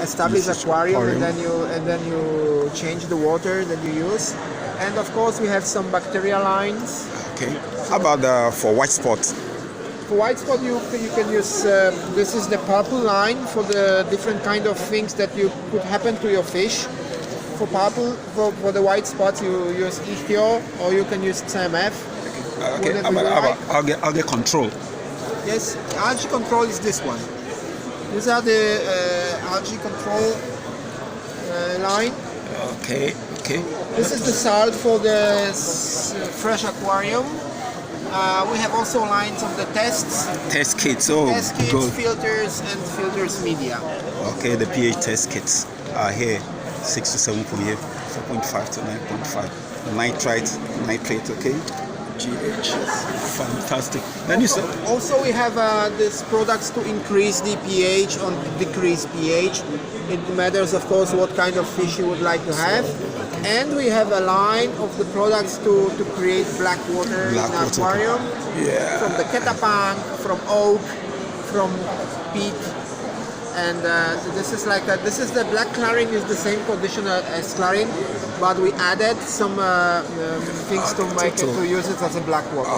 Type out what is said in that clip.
established aquarium, and then you change the water that you use. And of course we have some bacteria lines. Okay. How about for white spot? For white spot you can use, this is the purple line for the different kind of things that you could happen to your fish. For purple, for the white spots you use Ichthyo, or you can use CMF. Okay. How about algae control? Yes, algae control is this one. These are the algae control line. Okay. This is the salt for the fresh aquarium. We have also lines of the tests. Test kits. Test kits, Good. filters, and filters media. Okay, the pH test kits are here. 6 to 7.8, 4.5 to 9.5. Nitrate, okay. GH, fantastic. Then you said also we have these products to increase the pH or decrease pH. It matters, of course, what kind of fish you would like to have. And we have a line of the products to create black water in the aquarium. Yeah. From the Ketapan, from oak, from peat. And this is like this is the black chlorine is the same condition as chlorine, but we added some things to make it to use it as a black water.